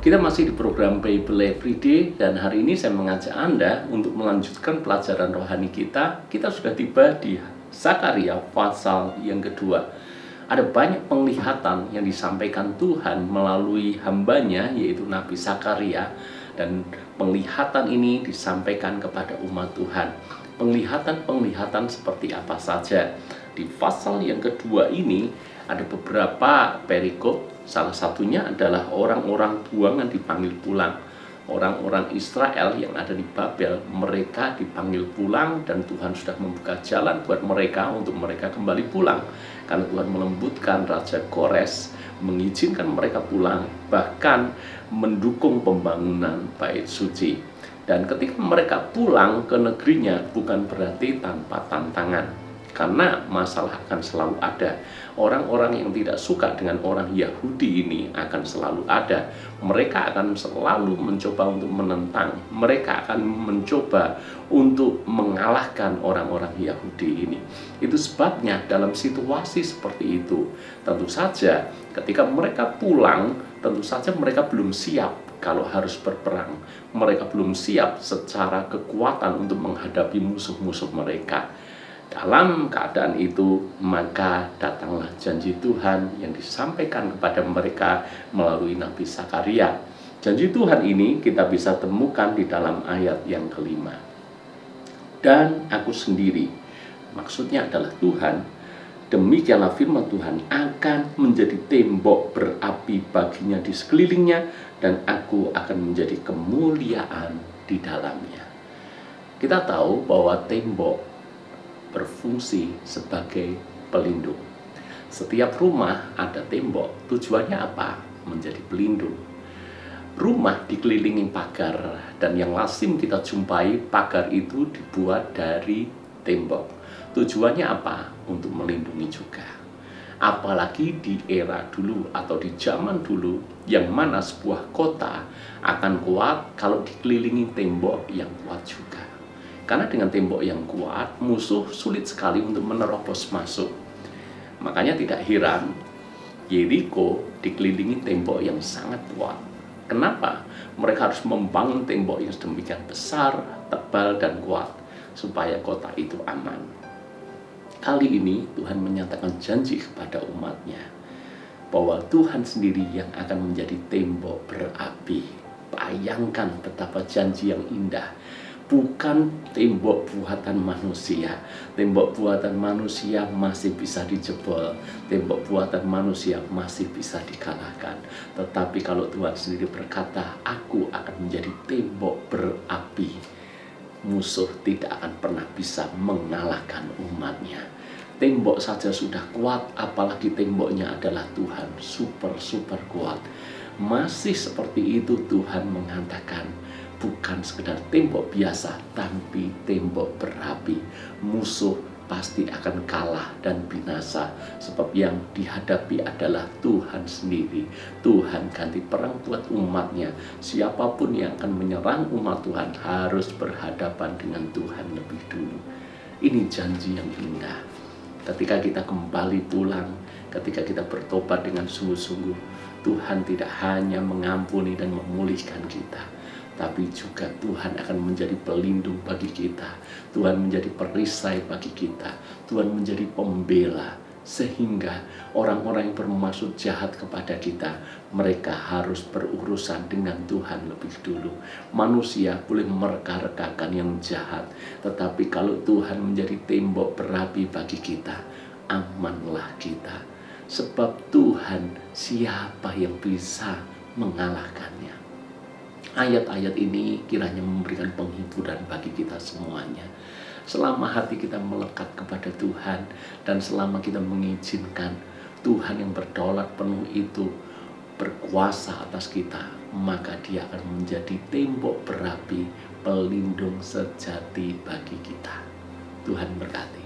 Kita masih di program Bible Everyday dan hari ini saya mengajak Anda untuk melanjutkan pelajaran rohani kita. Kita sudah tiba di Zakaria pasal yang kedua. Ada banyak penglihatan yang disampaikan Tuhan melalui hambanya yaitu Nabi Zakaria, dan penglihatan ini disampaikan kepada umat Tuhan. Penglihatan-penglihatan seperti apa saja? Di pasal yang kedua ini ada beberapa perikop. Salah satunya adalah orang-orang buangan dipanggil pulang. Orang-orang Israel yang ada di Babel, mereka dipanggil pulang dan Tuhan sudah membuka jalan buat mereka untuk mereka kembali pulang. Karena Tuhan melembutkan Raja Kores, mengizinkan mereka pulang, bahkan mendukung pembangunan bait suci. Dan ketika mereka pulang ke negerinya bukan berarti tanpa tantangan. Karena masalah akan selalu ada. Orang-orang yang tidak suka dengan orang Yahudi ini akan selalu ada. Mereka akan selalu mencoba untuk menentang. Mereka akan mencoba untuk mengalahkan orang-orang Yahudi ini. Itu sebabnya dalam situasi seperti itu, tentu saja ketika mereka pulang, tentu saja mereka belum siap kalau harus berperang. Mereka belum siap secara kekuatan untuk menghadapi musuh-musuh mereka. Dalam keadaan itu, maka datanglah janji Tuhan yang disampaikan kepada mereka melalui Nabi Zakaria. Janji Tuhan ini kita bisa temukan di dalam ayat yang kelima. Dan aku sendiri, maksudnya adalah Tuhan, demikianlah firman Tuhan, akan menjadi tembok berapi baginya di sekelilingnya, dan aku akan menjadi kemuliaan di dalamnya. Kita tahu bahwa tembok berfungsi sebagai pelindung. Setiap rumah ada tembok, tujuannya apa? Menjadi pelindung. Rumah dikelilingi pagar, dan yang lazim kita jumpai pagar itu dibuat dari tembok. Tujuannya apa? Untuk melindungi juga. Apalagi di era dulu atau di zaman dulu, yang mana sebuah kota akan kuat kalau dikelilingi tembok yang kuat juga. Karena dengan tembok yang kuat, musuh sulit sekali untuk menerobos masuk. Makanya tidak heran, Yeriko dikelilingi tembok yang sangat kuat. Kenapa? Mereka harus membangun tembok yang sedemikian besar, tebal, dan kuat, supaya kota itu aman. Kali ini Tuhan menyatakan janji kepada umatnya, bahwa Tuhan sendiri yang akan menjadi tembok berapi. Bayangkan betapa janji yang indah. Bukan tembok buatan manusia. Tembok buatan manusia masih bisa dijebol. Tembok buatan manusia masih bisa dikalahkan. Tetapi kalau Tuhan sendiri berkata, aku akan menjadi tembok berapi, musuh tidak akan pernah bisa mengalahkan umatnya. Tembok saja sudah kuat, apalagi temboknya adalah Tuhan, super kuat. Masih seperti itu Tuhan mengatakan, bukan sekedar tembok biasa, tapi tembok berapi. Musuh pasti akan kalah dan binasa, sebab yang dihadapi adalah Tuhan sendiri. Tuhan ganti perang buat umatnya. Siapapun yang akan menyerang umat Tuhan harus berhadapan dengan Tuhan lebih dulu. Ini janji yang indah. Ketika kita kembali pulang, ketika kita bertobat dengan sungguh-sungguh, Tuhan tidak hanya mengampuni dan memulihkan kita, tapi juga Tuhan akan menjadi pelindung bagi kita. Tuhan menjadi perisai bagi kita. Tuhan menjadi pembela, sehingga orang-orang yang bermaksud jahat kepada kita, mereka harus berurusan dengan Tuhan lebih dulu. Manusia boleh mereka-rekakan yang jahat, tetapi kalau Tuhan menjadi tembok berapi bagi kita, amanlah kita. Sebab Tuhan, siapa yang bisa mengalahkannya? Ayat-ayat ini kiranya memberikan penghiburan bagi kita semuanya. Selama hati kita melekat kepada Tuhan, dan selama kita mengizinkan Tuhan yang berdaulat penuh itu berkuasa atas kita, maka Dia akan menjadi tembok berapi, pelindung sejati bagi kita. Tuhan berkati.